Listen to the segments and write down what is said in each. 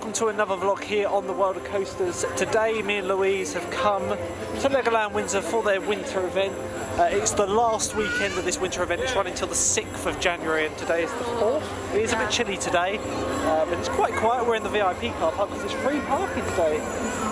welcome to another vlog here on the World of Coasters. Today me and Louise have come to Legoland Windsor for their winter event. It's the last weekend of this winter event. It's running until the 6th of January and today is the 4th. It is a bit chilly today, but it's quite quiet. We're in the VIP car park because it's free parking today.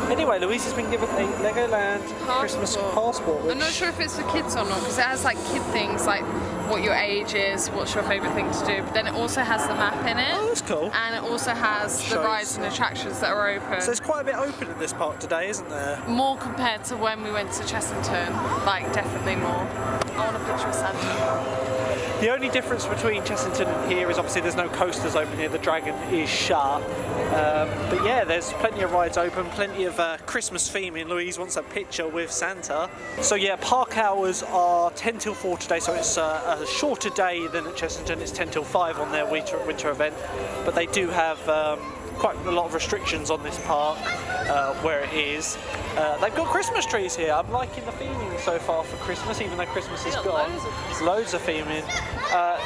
Anyway, Louise has been given a Legoland Christmas passport. I'm not sure if it's for kids or not because it has like kid things like what your age is, what's your favourite thing to do, but then it also has the map in it. Oh, that's cool. And it also has the rides and attractions that are open. So there's quite a bit open in this park today, isn't there? More compared to when we went to Chessington, like definitely more. I want a picture of Santa. The only difference between Chessington and here is obviously there's no coasters open here, the Dragon is shut. But yeah, there's plenty of rides open, plenty of Christmas theming. Louise wants a picture with Santa. So yeah, park hours are 10 till 4 today, so it's a shorter day than at Chessington. It's 10 till 5 on their winter event, but they do have quite a lot of restrictions on this park where it is. They've got Christmas trees here. I'm liking the theming so far for Christmas, even though Christmas is gone. Loads of theming.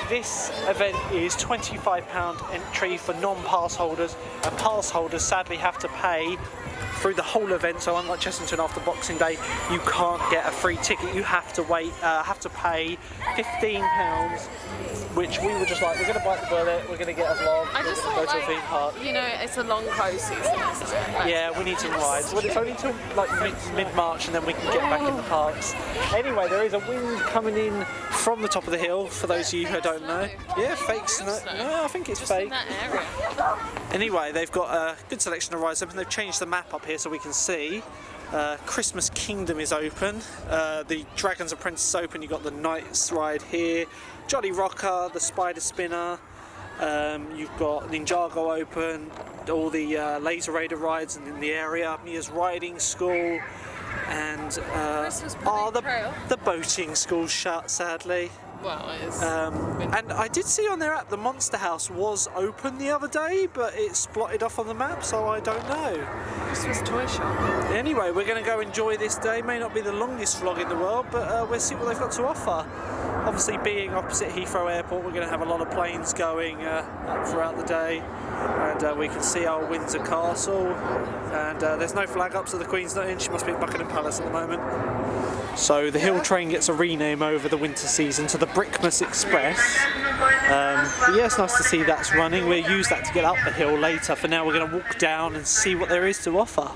This event is £25 entry for non-pass holders, and pass holders sadly have to pay through the whole event. So unlike Chessington after Boxing Day, you can't get a free ticket. You have to pay £15, which we were just like, we're going to bite the bullet, we're going to get a vlog, I just go thought, to a theme park. you know, it's a long close season. Yeah, we need some rides. Well, it's only till like mid-March and then we can get back in the parks. Anyway, there is a wind coming in from the top of the hill, for those of you who don't know. Yeah, fake snow. No, I think it's fake. In that area. Anyway, they've got a good selection of rides open. They've changed the map up here so we can see. Christmas Kingdom is open. The Dragon's Apprentice is open. You've got the Knights ride here. Jolly Rocker, the Spider Spinner. You've got Ninjago open. All the Laser Raider rides in the area. Mia's Riding School. And the boating school's shut, sadly. Well, it is. And I did see on their app the Monster House was open the other day, but it's blotted off on the map, so I don't know. Christmas toy shop. Anyway, we're going to go enjoy this day. May not be the longest vlog in the world, but we'll see what they've got to offer. Obviously, being opposite Heathrow Airport, we're going to have a lot of planes going up throughout the day, and we can see our Windsor Castle. And there's no flag up, so the Queen's not in. She must be at Buckingham Palace at the moment. So the hill train gets a rename over the winter season to the Brickmas Express. But yeah, it's nice to see that's running. We'll use that to get up the hill later. For now, we're going to walk down and see what there is to offer.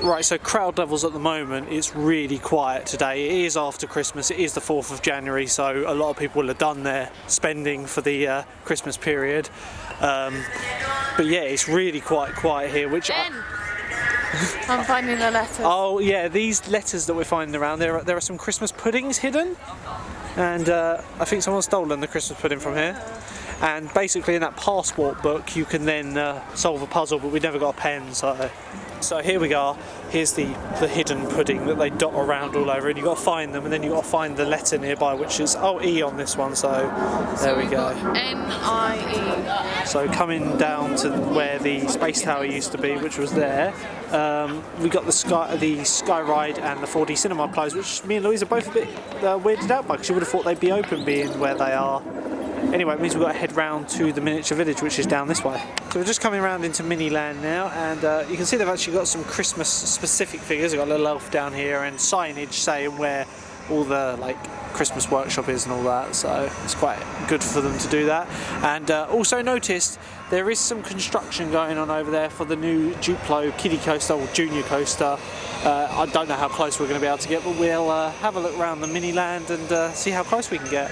Right, so crowd levels at the moment, it's really quiet today. It is after Christmas, it is the 4th of January, so a lot of people will have done their spending for the Christmas period. But yeah, it's really quite quiet here, which I'm finding the letters. Oh yeah, these letters that we're finding around, there are some Christmas puddings hidden, and I think someone's stolen the Christmas pudding from here. And basically in that passport book you can then solve a puzzle, but we never got a pen, so here we are. Here's the hidden pudding that they dot around all over, and you've got to find them, and then you've got to find the letter nearby, which is E on this one, so there we go. N-I-E. So coming down to where the Space Tower used to be, which was there, we got the Sky Ride and the 4D Cinema closed, which me and Louise are both a bit weirded out by, because you would have thought they'd be open being where they are. Anyway, it means we've got to head round to the miniature village, which is down this way. So we're just coming around into Miniland now, and you can see they've actually got some Christmas specific figures. They've got a little elf down here and signage saying where all the Christmas workshop is and all that, so it's quite good for them to do that. And also noticed there is some construction going on over there for the new Duplo kiddie coaster, or junior coaster. I don't know how close we're going to be able to get, but we'll have a look around the Miniland and see how close we can get.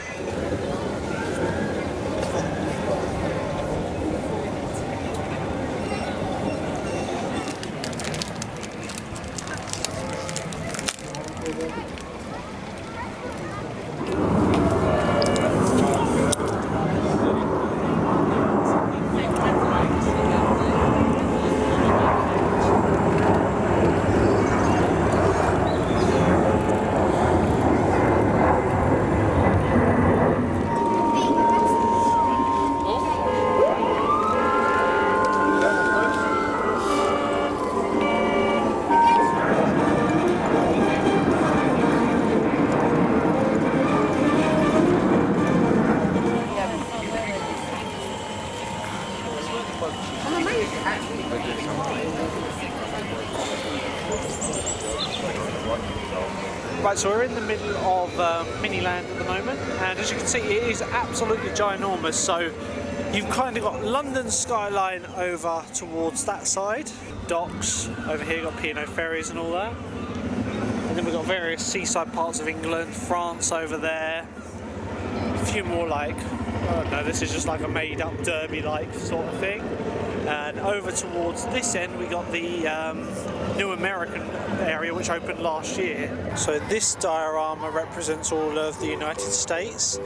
Right, so we're in the middle of Miniland at the moment, and as you can see, it is absolutely ginormous. So you've kind of got London skyline over towards that side, docks over here, got P&O ferries and all that, and then we've got various seaside parts of England, France over there, a few more like, I don't know, this is just like a made-up derby-like sort of thing. And over towards this end we got the new American area which opened last year. So this diorama represents all of the United States,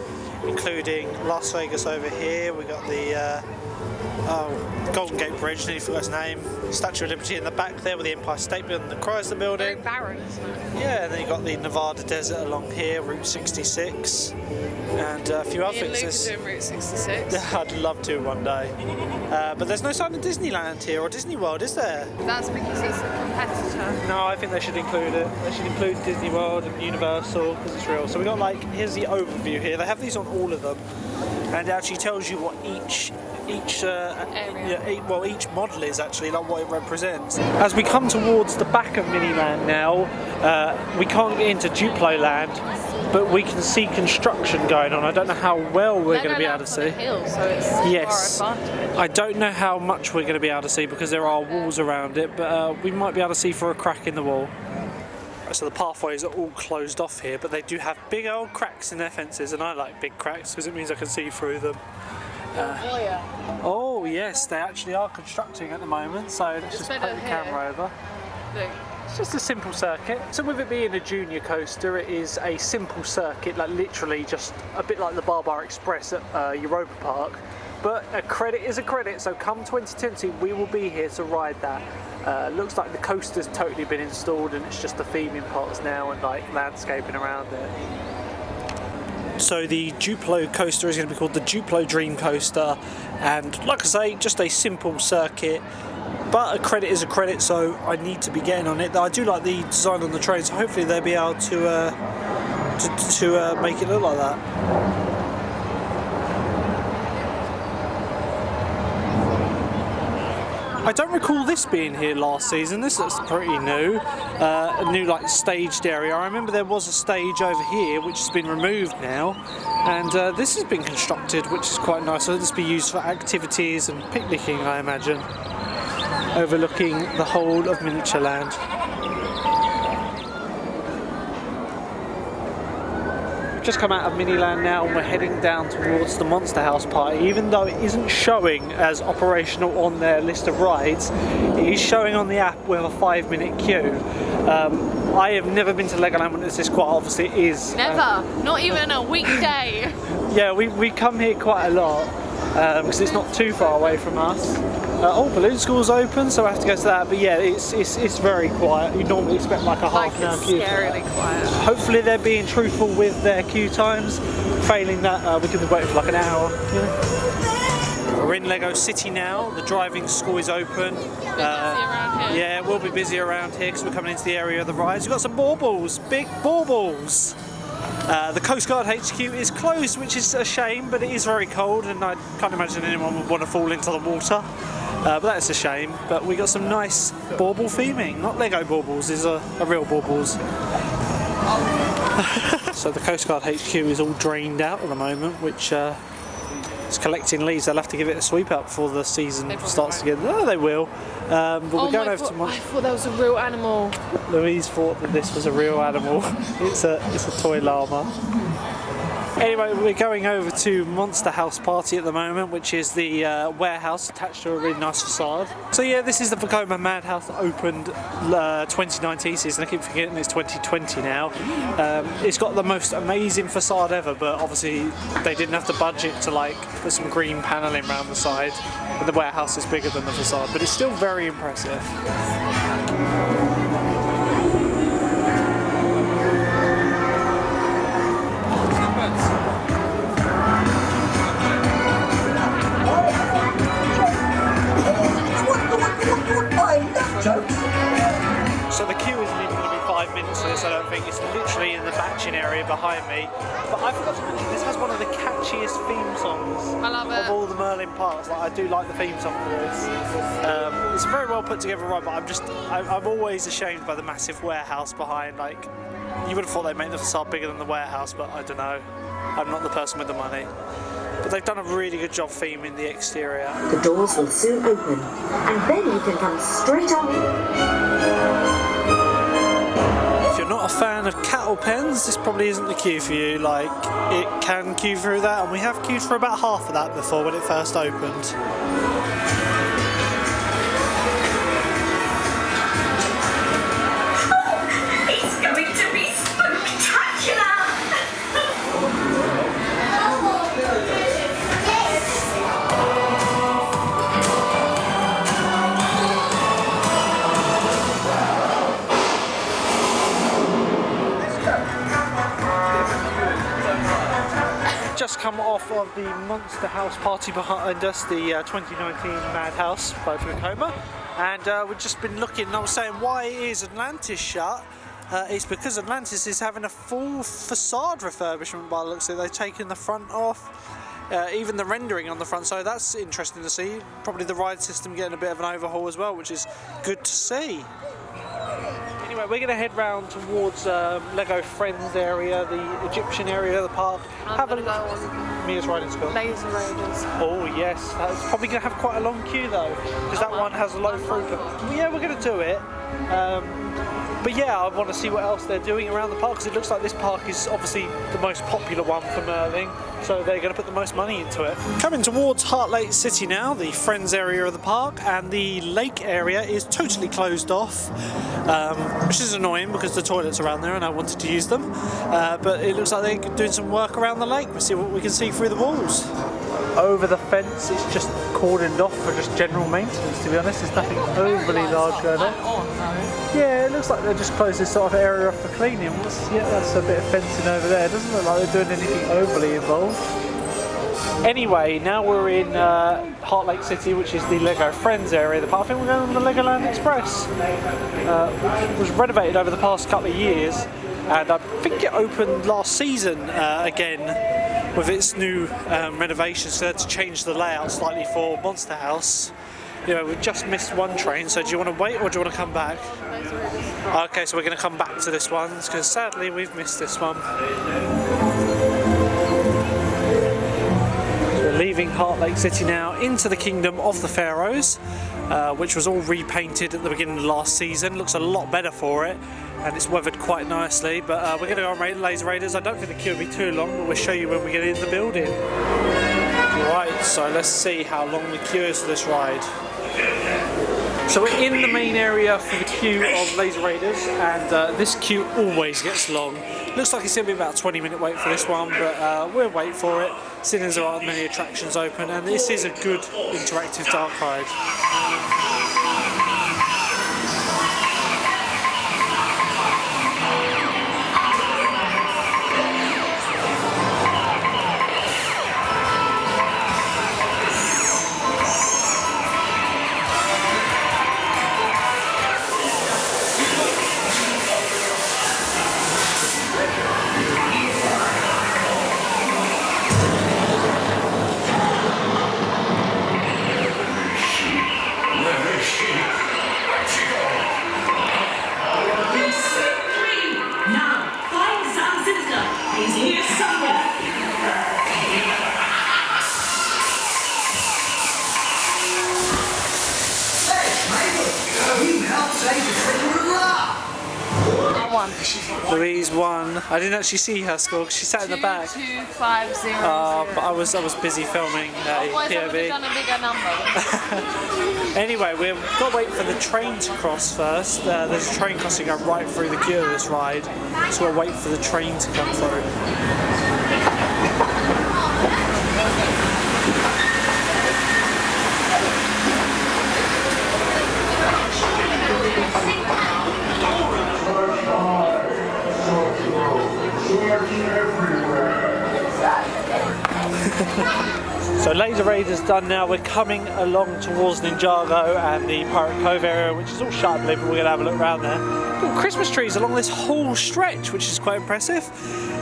including Las Vegas over here. We got the Golden Gate Bridge, nearly forgot its name. Statue of Liberty in the back there with the Empire State Building, the Chrysler Building. Very barren, isn't it? Yeah, and then you've got the Nevada Desert along here, Route 66, and a few other things. doing Route 66. I'd love to one day. But there's no sign of Disneyland here or Disney World, is there? That's because it's a competitor. No, I think they should include it. They should include Disney World and Universal because it's real. So we got like, here's the overview here. They have these on all of them, and it actually tells you what each model is actually, like what it represents. As we come towards the back of Miniland now, we can't get into Duplo land, but we can see construction going on. I don't know how well we're going to be able to see. Hill, so it's Yes, our advantage. I don't know how much we're going to be able to see because there are walls around it, but we might be able to see for a crack in the wall. So the pathways are all closed off here, but they do have big old cracks in their fences, and I like big cracks because it means I can see through them. Oh yes, they actually are constructing at the moment, so let's just put the camera over. Look. It's just a simple circuit. So with it being a junior coaster, it is a simple circuit, like literally just a bit like the Bar Express at Europa Park. But a credit is a credit, so come 2020 we will be here to ride that. Looks like the coaster's totally been installed and it's just the theming parts now and like landscaping around it. So the Duplo coaster is going to be called the Duplo Dream Coaster, and like I say, just a simple circuit, but a credit is a credit, so I need to be getting on it. I do like the design on the train, so hopefully they'll be able to make it look like that. I don't recall this being here last season. This looks pretty new. A new like staged area. I remember there was a stage over here which has been removed now, and this has been constructed, which is quite nice. So this will be used for activities and picnicking, I imagine, overlooking the whole of Miniatureland. Just come out of Miniland now and we're heading down towards the Monster House party. Even though it isn't showing as operational on their list of rides, it is showing on the app with a 5-minute queue. I have never been to Legoland when it's this quiet, obviously it is. Never, not even a weekday. Yeah, we come here quite a lot because it's not too far away from us. Balloon School's open, so I have to go to that. But yeah, it's very quiet. You normally expect like a half an hour queue. Scarily quiet. Hopefully they're being truthful with their queue times. Failing that, we could be waiting for like an hour. Yeah. We're in Lego City now. The driving school is open. Yeah, we'll be busy around here because we're coming into the area of the rides. We've got some baubles, big baubles. The Coast Guard HQ is closed, which is a shame, but it is very cold and I can't imagine anyone would want to fall into the water. But that's a shame. But we got some nice bauble theming, not Lego baubles, these are real baubles. So the Coast Guard HQ is all drained out at the moment, which is collecting leaves. They'll have to give it a sweep out before the season starts again. No, they will. But we're going over to I thought that was a real animal. Louise thought that this was a real animal. It's a toy llama. Anyway, we're going over to Monster House Party at the moment, which is the warehouse attached to a really nice facade. So yeah, this is the Vekoma Madhouse that opened 2019 season. I keep forgetting it's 2020 now. It's got the most amazing facade ever, but obviously they didn't have the budget to like put some green paneling around the side. And the warehouse is bigger than the facade, but it's still very impressive. So the queue isn't even going to be 5 minutes for this, I don't think. It's literally in the batching area behind me. But I forgot to mention, this has one of the catchiest theme songs of all the Merlin parks. Like, I do like the theme song for this. It's a very well put together ride, but I'm always ashamed by the massive warehouse behind. Like, You would have thought they'd make the facade bigger than the warehouse, but I don't know. I'm not the person with the money. But they've done a really good job theming the exterior. The doors will soon open, and then you can come straight on in. If you're not a fan of cattle pens, this probably isn't the queue for you. Like, it can queue through that, and we have queued for about half of that before when it first opened. It's going to be spectacular! Just come off of the Monster House party behind us, the 2019 Madhouse by Brickmas, and we've just been looking, and I was saying, why is Atlantis shut? It's because Atlantis is having a full facade refurbishment by the looks of it. They've taken the front off, even the rendering on the front, so that's interesting to see. Probably the ride system getting a bit of an overhaul as well, which is good to see. Anyway, we're going to head round towards Lego Friends area, the Egyptian area of the park. I'm going to go on Mia's riding school. Laser Raiders. Oh yes, that's probably going to have quite a long queue though, because that one has a low throughput. Well, yeah, we're going to do it. But yeah, I want to see what else they're doing around the park, because it looks like this park is obviously the most popular one for Merlin, so they're going to put the most money into it. Coming towards Heart Lake City now, the Friends area of the park, and the lake area is totally closed off, which is annoying because the toilets are around there and I wanted to use them. But it looks like they're doing some work around the lake. We'll see what we can see through the walls. Over the fence, it's just cordoned off for just general maintenance, to be honest. There's nothing overly large going on. Yeah, it looks like they're just closed this sort of area off for cleaning. Yeah, that's a bit of fencing over there. It doesn't look like they're doing anything overly involved. Anyway, now we're in Heart Lake City, which is the Lego Friends area of the park. I think we're going on the Legoland Express, which was renovated over the past couple of years, and I think it opened last season again with its new renovations, so they had to change the layout slightly for Monster House. You know, we've just missed one train, so do you want to wait or do you want to come back? Okay, so we're going to come back to this one, because sadly we've missed this one. Leaving Heart Lake City now into the Kingdom of the Pharaohs, which was all repainted at the beginning of last season. Looks a lot better for it, and it's weathered quite nicely. But we're going to go on Laser Raiders. I don't think the queue will be too long, but we'll show you when we get in the building. Right, so let's see how long the queue is for this ride. So we're in the main area for the queue of Laser Raiders, and this queue always gets long. Looks like it's going to be about a 20-minute wait for this one, but we'll wait for it, seeing as there aren't many attractions open, and this is a good interactive dark ride. Louise won. I didn't actually see her score because she sat in the back. 250. But I was busy filming POV. Done a bigger number. Anyway, we've got to wait for the train to cross first. There's a train crossing up right through the queue of this ride, so we'll wait for the train to come through. So Laser Raiders done now. We're coming along towards Ninjago and the Pirate Cove area, which is all shut, but we're going to have a look around there. Got Christmas trees along this whole stretch, which is quite impressive.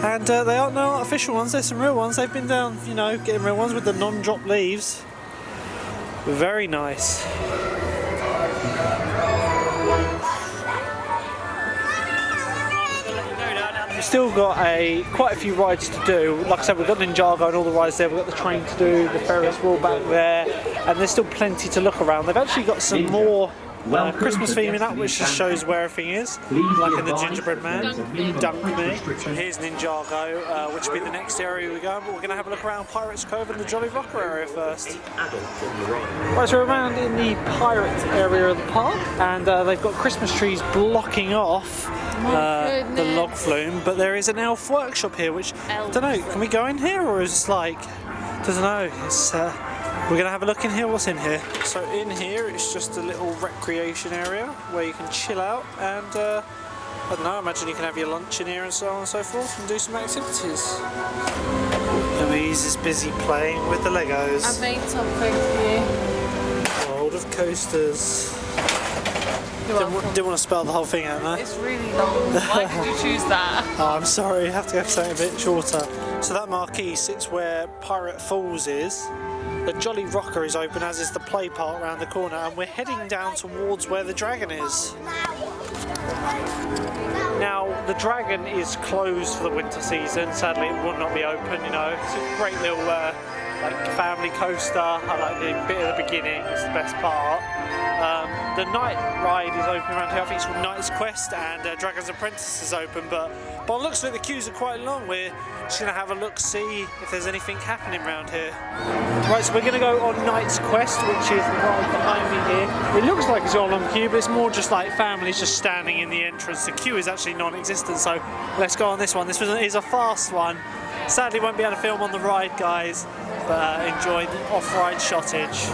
And they aren't no artificial ones, there's some real ones. They've been down, you know, getting real ones with the non-drop leaves. Very nice. still got quite a few rides to do. Like I said, we've got Ninjago and all the rides there. We've got the train to do, the Ferris wheel back there, and there's still plenty to look around. They've actually got some more Christmas theming up, which just shows where everything is, like in the Gingerbread Man, Dunk Me. Here's Ninjago, which will be the next area we go, but we're going to have a look around Pirates Cove and the Jolly Rocker area first. Right, so we're around in the Pirates area of the park, and they've got Christmas trees blocking off the log flume, but there is an elf workshop here, which, I don't know, can we go in here, or is it like, I don't know, it's... we're going to have a look in here, what's in here. So in here it's just a little recreation area where you can chill out and I don't know, I imagine you can have your lunch in here and so on and so forth and do some activities. Louise is busy playing with the Legos. I made something for you. World of coasters. Didn't want to spell the whole thing out, no? It's really long. Why did you choose that? Oh, I'm sorry, you have to have something a bit shorter. So that marquee sits where Pirate Falls is. The Jolly Rocker is open, as is the play park around the corner, and we're heading down towards where the dragon is. Now, the dragon is closed for the winter season. Sadly, it will not be open, you know. It's a great little like family coaster. I like the bit at the beginning, it's the best part. The night ride is open around here. I think it's called Knight's Quest, and Dragon's Apprentice is open, but by the looks of it, the queues are quite long. We're just going to have a look, see if there's anything happening around here. Right, so we're going to go on Knight's Quest, which is right behind me here. It looks like it's all on queue, but it's more just like families just standing in the entrance. The queue is actually non-existent, so let's go on this one. This is a fast one. Sadly, won't be able to film on the ride, guys, but enjoy the off-ride shottage.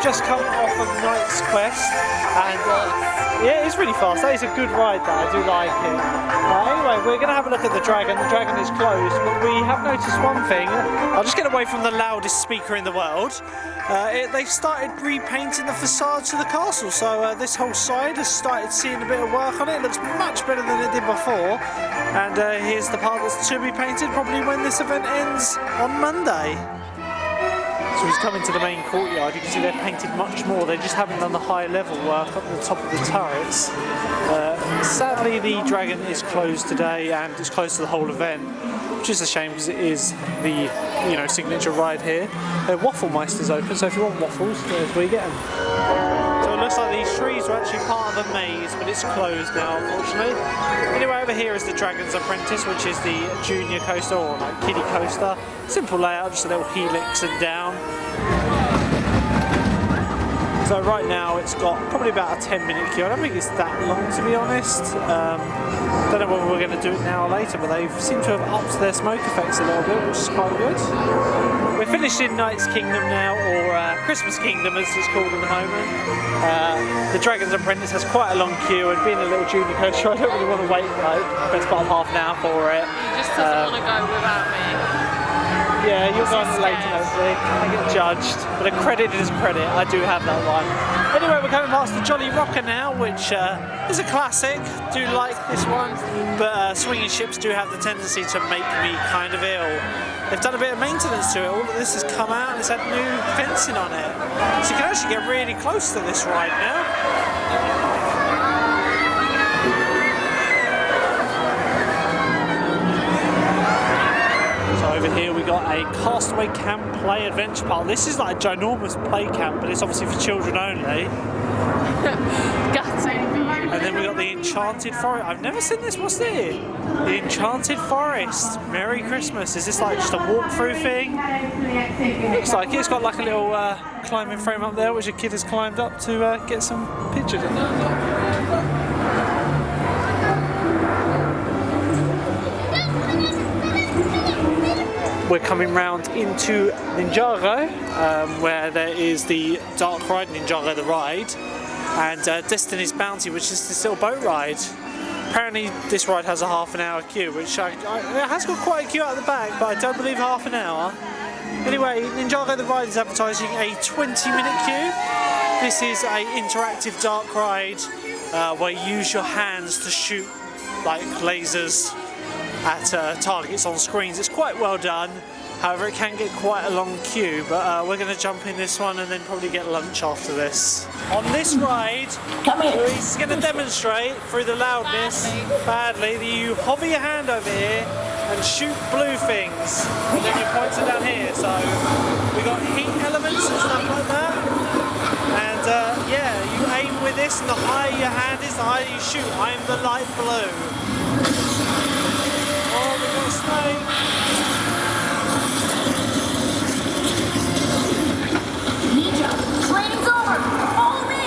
Just come off of Knight's Quest, and yeah, it's really fast. That is a good ride, that I do like it. Anyway, we're going to have a look at the dragon. The dragon is closed, but we have noticed one thing. I'll just get away from the loudest speaker in the world. They've started repainting the facade to the castle, so this whole side has started seeing a bit of work on it. It looks much better than it did before, and here's the part that's to be painted probably when this event ends on Monday. So he's come into the main courtyard. You can see they've painted much more. They just haven't done the high level work up at the top of the turrets. Sadly, the dragon is closed today, and it's closed to the whole event, which is a shame because it is the signature ride here. Waffle Meister's open, so if you want waffles, there's where you get them. So it looks like these trees were actually part of a maze, but it's closed now, unfortunately. Anyway, over here is the Dragon's Apprentice, which is the junior coaster, or like kiddie coaster. Simple layout, just a little helix and down. So right now it's got probably about a 10-minute queue. I don't think it's that long, to be honest. Don't know whether we're going to do it now or later, but they seem to have upped their smoke effects a little bit, which is quite good. We're finished in Knight's Kingdom now, or Christmas Kingdom as it's called at the moment. The Dragon's Apprentice has quite a long queue, and being a little junior coaster, I don't really want to wait like the best part of half an hour for it. He just doesn't want to go without me. Yeah, you'll go on later, hopefully. I get judged, but a credit is credit. I do have that one. Anyway, we're coming past the Jolly Rocker now, which is a classic. Do like this one, but swinging ships do have the tendency to make me kind of ill. They've done a bit of maintenance to it. All of this has come out and it's had new fencing on it, so you can actually get really close to this ride now. Over here we got a Castaway Camp Play Adventure Park. This is like a ginormous play camp, but it's obviously for children only. And then we got the Enchanted Forest. I've never seen this. What's this? The Enchanted Forest. Merry Christmas. Is this like just a walkthrough thing? Looks like it. It's got like a little climbing frame up there, which a kid has climbed up to get some pictures in. We're coming round into Ninjago, where there is the dark ride, Ninjago the ride, and Destiny's Bounty, which is this little boat ride. Apparently this ride has a half-an-hour queue, which it has got quite a queue out the back, but I don't believe half an hour. Anyway, Ninjago the ride is advertising a 20-minute queue. This is an interactive dark ride where you use your hands to shoot like lasers at targets on screens. It's quite well done. However, it can get quite a long queue, but we're going to jump in this one and then probably get lunch after this. On this ride, Louise is going to demonstrate through the loudness, badly, that you hover your hand over here and shoot blue things, and then you point it down here. So we got heat elements and stuff like that. And yeah, you aim with this, and the higher your hand is, the higher you shoot. I'm the light blue. Oh, we got a snake. Ninja, training's over. Follow me.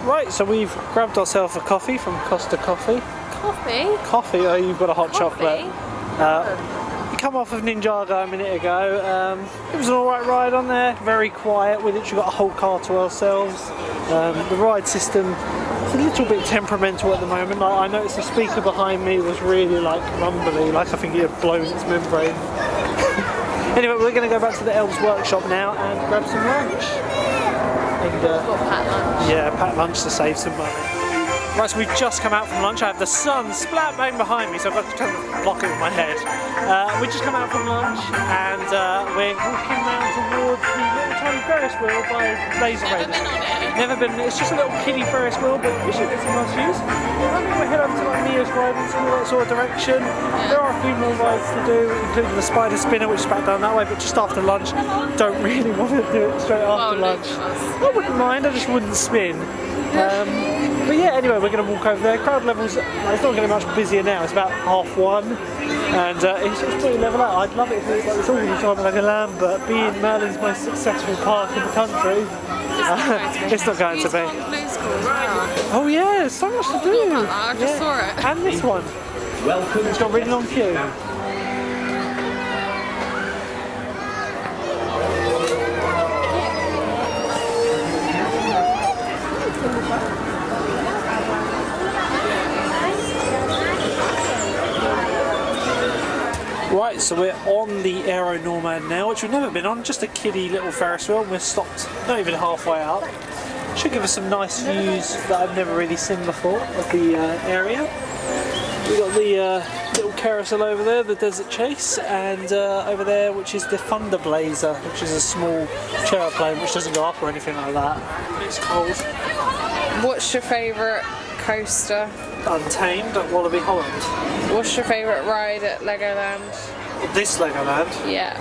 Right, so we've grabbed ourselves a coffee from Costa Coffee. Coffee? Coffee? Oh, you've got a hot Coffee? chocolate. We come off of Ninjago a minute ago. It was an alright ride on there, very quiet. We literally got a whole car to ourselves. The ride system is a little bit temperamental at the moment. Like, I noticed the speaker behind me was really like rumbly, like I think it had blown its membrane. Anyway, we're going to go back to the Elves Workshop now and grab some lunch. And, Packed lunch. yeah, packed lunch to save some money. Right, so we've just come out from lunch. I have the sun splat bang behind me, so I've got to kind of block it with my head. We've just come out from lunch and we're walking around towards the little tiny Ferris wheel by Laser Raiders. Never been on it. Never been. It's just a little kiddie Ferris wheel, but we should get some nice views. I think we'll head over to like Mia's ride and see that sort of direction. There are a few more rides to do, including the spider spinner, which is back down that way, but just after lunch. Don't really want to do it straight after lunch. I wouldn't mind, I just wouldn't spin. But yeah, anyway, we're going to walk over there. Crowd levels, it's not getting much busier now. It's about 1:30, and it's pretty level out. I'd love it if it was like this all the time like a lamb, but being Merlin's most successful park in the country, it's not going to be. Oh yeah, there's so much to do. I just saw it. And this one. Welcome. It's got a really long queue. Right, so we're on the Aero Nomad now, which we've never been on, just a kiddie little Ferris wheel, and we're stopped not even halfway up. Should give us some nice views that I've never really seen before of the area. We've got the little carousel over there, the Desert Chase, and over there, which is the Thunder Blazer, which is a small aeroplane which doesn't go up or anything like that. It's cold. What's your favourite coaster? Untamed at Wallaby Holland. What's your favourite ride at Legoland? This Legoland? Yeah.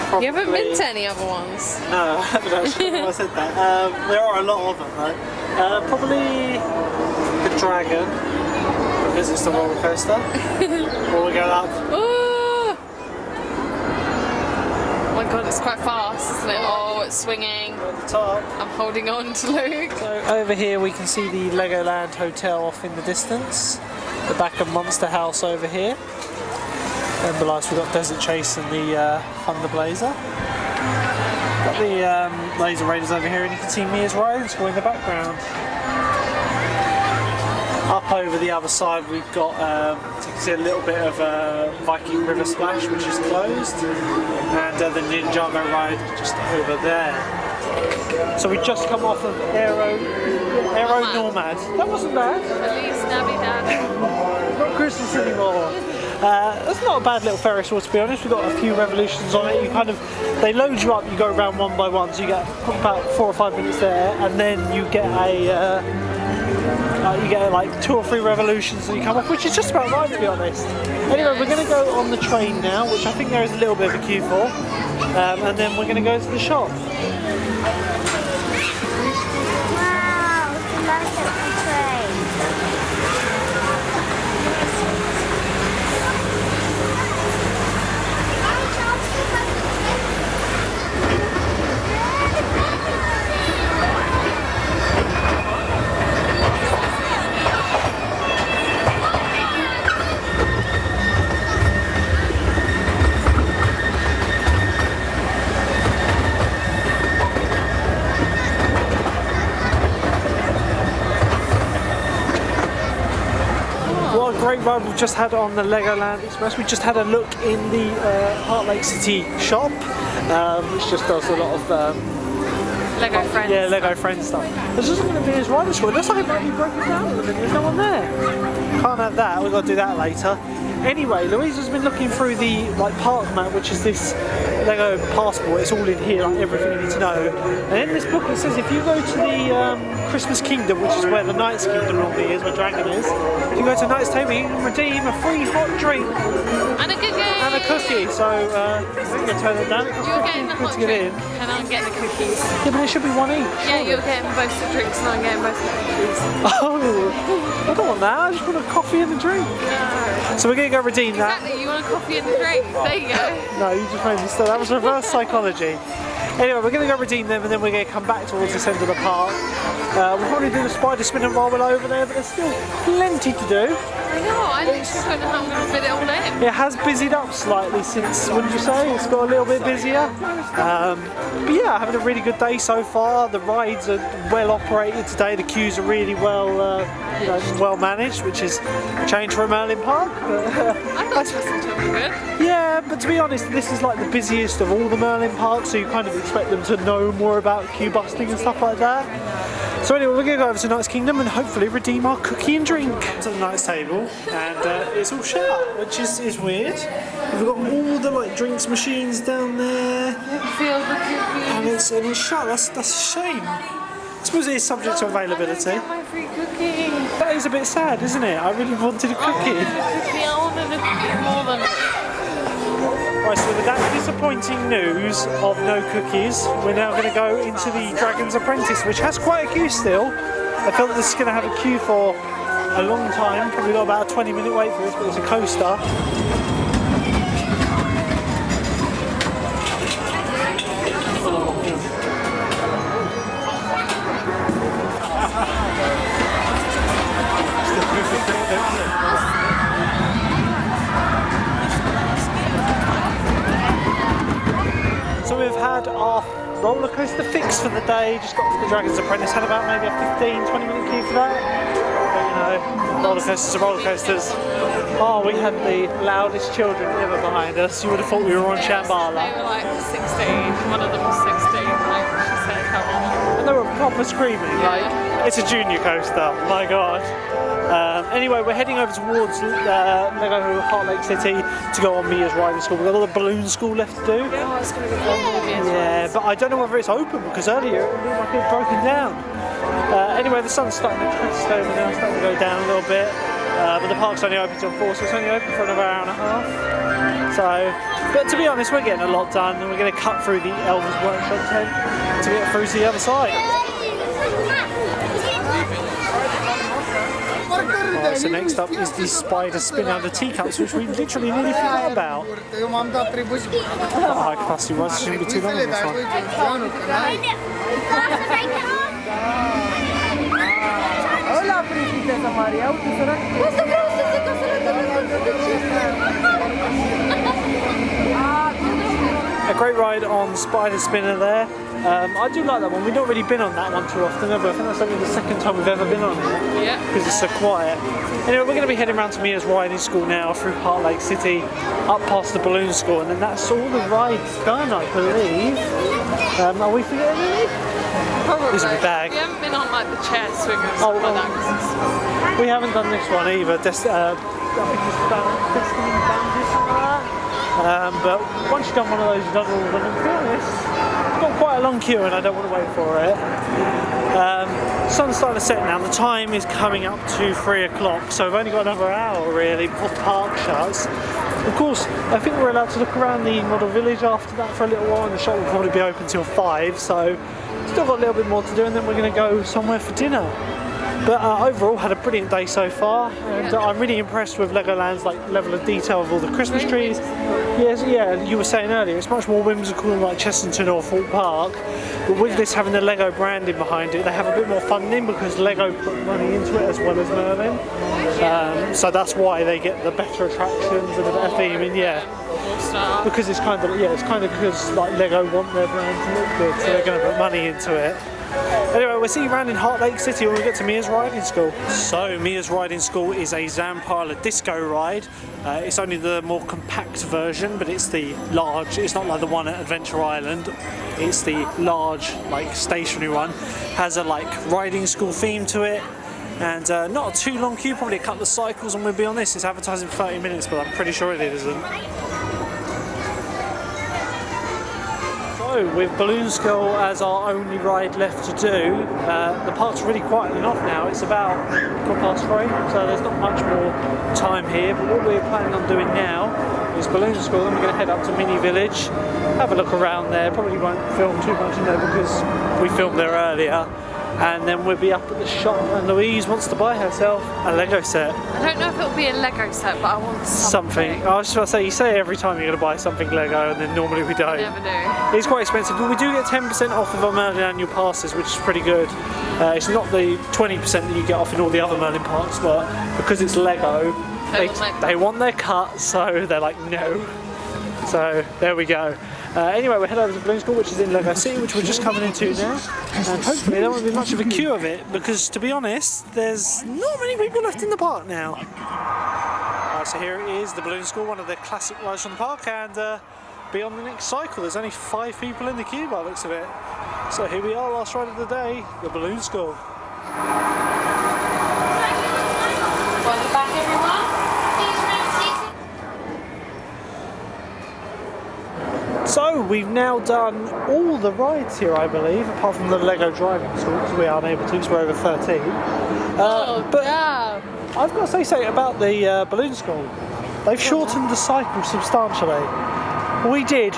Probably... You haven't been to any other ones? No, I haven't actually. I said that. There are a lot of them though. Probably the Dragon, because it's the roller coaster. Or we go up. Oh! Oh my god, it's quite fast, isn't it? Oh, it's swinging. At the top. I'm holding on to Luke. So over here we can see the Legoland Hotel off in the distance. The back of Monster House over here. And below us we've got Desert Chase and the Thunder Blazer. Got the Laser Raiders over here, and you can see Mia's Ride in the background. Up over the other side we've got, so you can see a little bit of Viking River Splash, which is closed, and the Ninjago ride just over there. So we just come off of Aero Nomad. That wasn't bad. Feliz Navidad. Not Christmas anymore. That's not a bad little Ferris wheel, to be honest. We've got a few revolutions on it. They load you up, you go around one by one, so you get about 4 or 5 minutes there, and then you get like 2 or 3 revolutions and you come off, which is just about right, to be honest. Anyway, we're going to go on the train now, which I think there is a little bit of a queue for, and then we're going to go to the shop. Wow, look at the train. great ride we've just had on the Legoland Express. We just had a look in the Heart Lake City shop, which just does a lot of Lego Friends. yeah, Lego Friends stuff. This isn't going to be his riding school. It looks like it might be broken down a little bit. There's no one there. Can't have that. We've got to do that later. Anyway, Louise has been looking through the park map, which is this Lego passport. It's all in here, like everything you need to know. And in this book it says if you go to the Christmas Kingdom, which is where the Knights Kingdom normally is, where Dragon is, if you go to Knight's Table, you can redeem a free hot drink And a cookie. and a cookie. So we're going to turn it down. It costs You're getting the 15 hot to get drink, in. and I'm getting the cookies. Yeah, but it should be one each. Yeah, you're getting both the drinks, and I'm getting both the cookies. Oh, I don't want that. I just want a coffee and a drink. No. So we're going to go redeem that. Exactly, you want a coffee and a drink. There you go. No, you just made me stop. That was reverse psychology. Anyway, we're going to go redeem them and then we're going to come back towards this end of the park. We'll probably do the spider spinning while we're over there, but there's still plenty to do. I know, I literally don't know how I'm going to fit it all in. It has busied up slightly since, what did you say? It's got a little bit busier. But yeah, having a really good day so far. The rides are well operated today. The queues are really well managed, which is a change from Merlin Park. I thought Chessington was good. Yeah, but to be honest, this is like the busiest of all the Merlin parks, so you kind of expect them to know more about queue busting and stuff like that. So anyway, we're going to go over to Knight's Kingdom and hopefully redeem our cookie and drink. To the Knight's Table, and it's all shut, which is weird. We've got all the drinks machines down there, Feel the cookies. and it's shut. That's a shame. I suppose it is subject to availability. Get my free cookie. That is a bit sad, isn't it? I really wanted a cookie. I wanted a cookie more than Right, so with that disappointing news of no cookies, we're now going to go into the Dragon's Apprentice, which has quite a queue still. I felt this is going to have a queue for a long time, probably got about a 20-minute wait for this, but it's a coaster. So we've had our roller coaster fix for the day, just got off the Dragon's Apprentice, had about maybe a 15-20 minute queue for that. But, you know, roller coasters are roller coasters. Oh, we had the loudest children ever behind us. You would have thought we were on Shambhala. They were like 16, one of them was 16, like she said how long. And they were proper screaming, like, it's a junior coaster, my god. Anyway, we're heading over towards Lego Heart Lake City to go on Mia's riding school. We've got all the balloon school left to do. Oh, it's going to be fun movie as well. Yeah, but I don't know whether it's open because earlier it looked like it had broken down. Anyway, the sun's starting to crest over now, starting to go down a little bit. But the park's only open till 4, so it's only open for another hour and a half. So, but to be honest, we're getting a lot done, and we're going to cut through the Elvis Workshop tent to get through to the other side. Right, so next up is the spider spin out of teacups, which we literally nearly forgot about. Oh, capacity was shouldn't be too long on this one. Hola, princesa María. A great ride on Spider Spinner there. I do like that one. We've not really been on that one too often, have we? I think that's only the second time we've ever been on it. Yeah. Because it's so quiet. Anyway, we're going to be heading around to Mia's riding school now through Heart Lake City, up past the balloon school, and then that's all the rides done, I believe. Are we forgetting any? Probably. This is my bag. We haven't been on like the chair swing and Oh, stuff like that 'cause it's We haven't done this one either. I think it's Destiny Bounty, something like that. But once you've done one of those, you've done all of them. And to be honest, I've got quite a long queue and I don't want to wait for it. Sun's starting to set now. The time is coming up to 3 o'clock, so we've only got another hour really before the park shuts. Of course, I think we're allowed to look around the model village after that for a little while, and the shop will probably be open till 5, so still got a little bit more to do, and then we're going to go somewhere for dinner. But overall, had a brilliant day so far, and I'm really impressed with Legoland's level of detail of all the Christmas trees. Yes, yeah, you were saying earlier, it's much more whimsical than like Chessington or Thorpe Park. But with this having the Lego branding behind it, they have a bit more funding because Lego put money into it as well as Merlin. So that's why they get the better attractions and the better theming. Yeah, because it's kind of because like Lego want their brand to look good, so they're going to put money into it. Anyway, we'll see you around in Heart Lake City when we get to Mia's riding school. So Mia's riding school is a Zampala disco ride. It's only the more compact version, but it's the large. It's not like the one at Adventure Island. It's the large, like stationary one. Has a like riding school theme to it, and not a too long queue. Probably a couple of cycles, and we'll be on this. It's advertising 30 minutes, but I'm pretty sure it isn't. So, with Balloon School as our only ride left to do, the park's really quieting off now. It's about 3:15, so there's not much more time here. But what we're planning on doing now is Balloon School, then we're going to head up to Mini Village, have a look around there. Probably won't film too much in there because we filmed there earlier. And then we'll be up at the shop, and Louise wants to buy herself a Lego set. I don't know if it'll be a Lego set, but I want something. I was just about to say, you say every time you're going to buy something Lego, and then normally we don't. Never do. It's quite expensive, but we do get 10% off of our Merlin annual passes, which is pretty good. It's not the 20% that you get off in all the other Merlin parks, but because it's Lego, they want their cut, so they're like, no. So there we go. Anyway, we'll head over to Balloon School, which is in Lego City, which we're just coming into now. And hopefully there won't be much of a queue of it, because to be honest, there's not many people left in the park now. Alright, so here it is, the Balloon School, one of the classic rides from the park, and be on the next cycle. There's only 5 people in the queue by the looks of it. So here we are, last ride of the day, the Balloon School. Welcome back, everyone. So we've now done all the rides here, I believe, apart from the Lego driving school, because we aren't able to because we're over 13. But yeah. I've got to say something about the Balloon School. They've shortened the cycle substantially. We did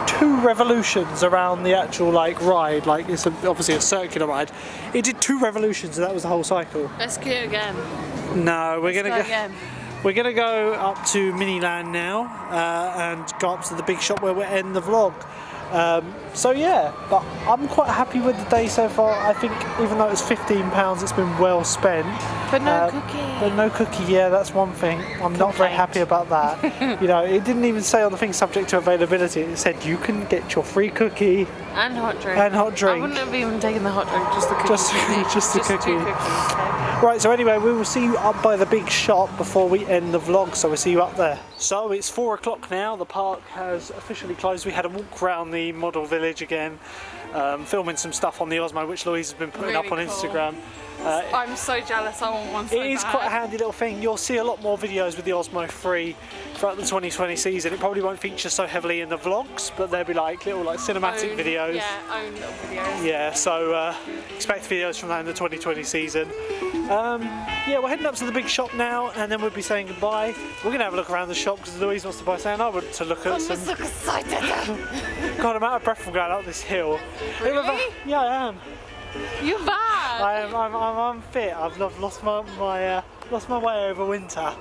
2 revolutions around the actual ride. Like, it's obviously a circular ride. It did 2 revolutions, and that was the whole cycle. Let's queue again. No, we're gonna go again. We're going to go up to Miniland now and go up to the big shop where we'll end the vlog. So yeah, but I'm quite happy with the day so far. I think even though it's £15, it's been well spent. But no cookie. But no cookie, yeah, that's one thing. I'm not very happy about that. You know, it didn't even say on the thing subject to availability. It said you can get your free cookie. And hot drink. And hot drink. I wouldn't have even taken the hot drink, just the cookie. Just the cookie. 2 cookies, okay. Right, so anyway, we will see you up by the big shop before we end the vlog, so we'll see you up there. So it's 4 o'clock now, the park has officially closed. We had a walk around the model village again, filming some stuff on the Osmo, which Louise has been putting up on Instagram. I'm so jealous, I want one so It is bad. quite a handy little thing. You'll see a lot more videos with the Osmo 3 throughout the 2020 season. It probably won't feature so heavily in the vlogs, but they'll be little cinematic videos. Yeah, own little videos. Yeah, so expect videos from that in the 2020 season. Yeah, we're heading up to the big shop now, and then we'll be saying goodbye. We're going to have a look around the shop because Louise wants to buy something. I want to look at some... I'm so excited! God, I'm out of breath from going up this hill. Really? Yeah, I am. You're bad! I'm fit. I've lost my way over winter.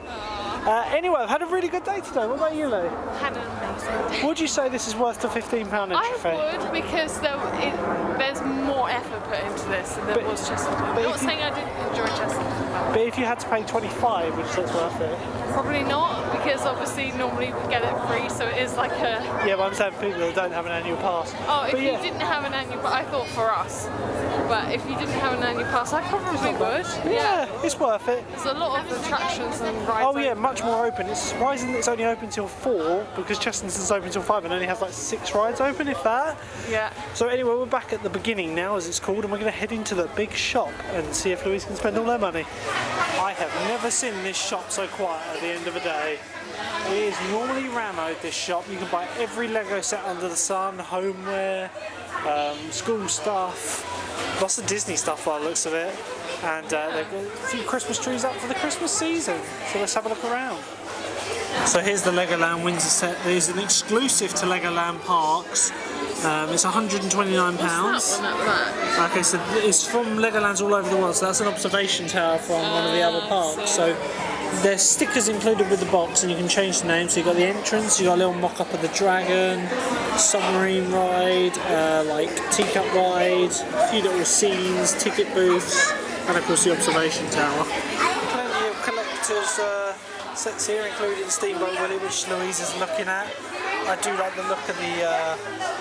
Anyway, I've had a really good day today. What about you, Lou? Had an amazing day. Would you say this is worth the £15 entry fee? I would, because there's more effort put into this than there was Chesterton. I'm not saying I didn't enjoy Chesterton. But if you had to pay 25, would you say it's worth it? Probably not, because obviously normally we get it free, so it is like a... Yeah, but I'm saying people that don't have an annual pass. Oh, if but you yeah. didn't have an annual pass, I thought for us. But if you didn't have an annual pass, I probably would. Yeah, it's worth it. There's a lot of attractions and rides. Oh yeah, much more open. It's surprising that it's only open till 4 because Chesterton's open till 5 and only has 6 rides open, if that. Yeah. So anyway, we're back at the beginning now, as it's called, and we're going to head into the big shop and see if Louise can spend all her money. I have never seen this shop so quiet at the end of a day. It is normally rammed, this shop. You can buy every Lego set under the sun, homeware, school stuff, lots of Disney stuff by the looks of it. And they've got a few Christmas trees up for the Christmas season. So let's have a look around. So here's the Legoland Windsor set. There's an exclusive to Legoland Parks. It's £129. Okay, so it's from Legolands all over the world. So that's an observation tower from one of the other parks. So there's stickers included with the box, and you can change the name. So you've got the entrance, you've got a little mock-up of the dragon, submarine ride, teacup ride, a few little scenes, ticket booths, and of course the observation tower. Plenty of collectors sets here, including Steamboat Willie, which Louise is looking at. I do like the look of the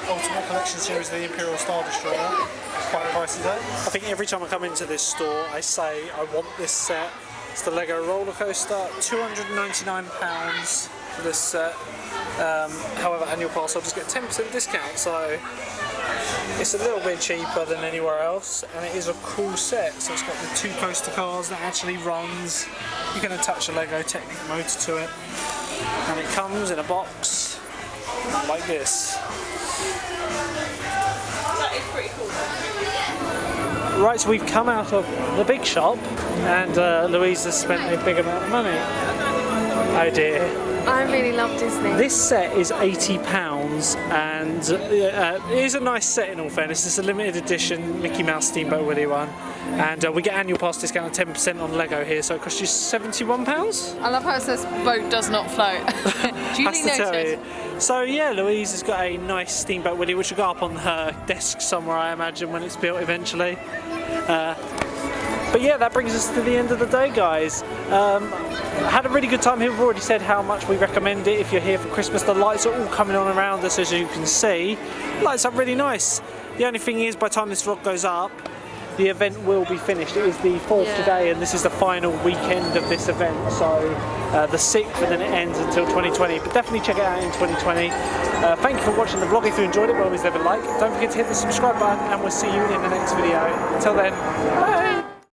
Ultimate Collection series, the Imperial Star Destroyer. Quite pricey though. I think every time I come into this store, I say I want this set. It's the Lego roller coaster, £299 for this set. However, annual pass, I'll just get 10% discount, so it's a little bit cheaper than anywhere else, and it is a cool set. So it's got the 2 coaster cars that actually runs. You can attach a Lego Technic motor to it, and it comes in a box like this. That is pretty cool. Right, so we've come out of the big shop, and Louise has spent a big amount of money. Oh dear. I really love Disney. This set is £80, and it is a nice set in all fairness. It's a limited edition Mickey Mouse Steamboat Willie one, and we get annual pass discount of 10% on Lego here, so it costs you £71. I love how it says boat does not float. Duly noted. So yeah, Louise has got a nice Steamboat Willie, which will go up on her desk somewhere, I imagine, when it's built eventually. But yeah, that brings us to the end of the day, guys. I had a really good time here. We've already said how much we recommend it if you're here for Christmas. The lights are all coming on around us, as you can see. Lights up really nice. The only thing is, by the time this vlog goes up, the event will be finished. It is the 4th today, and this is the final weekend of this event. So the 6th, and then it ends until 2020. But definitely check it out in 2020. Thank you for watching the vlog. If you enjoyed it, by all means leave a like. Don't forget to hit the subscribe button, and we'll see you in the next video. Until then, bye!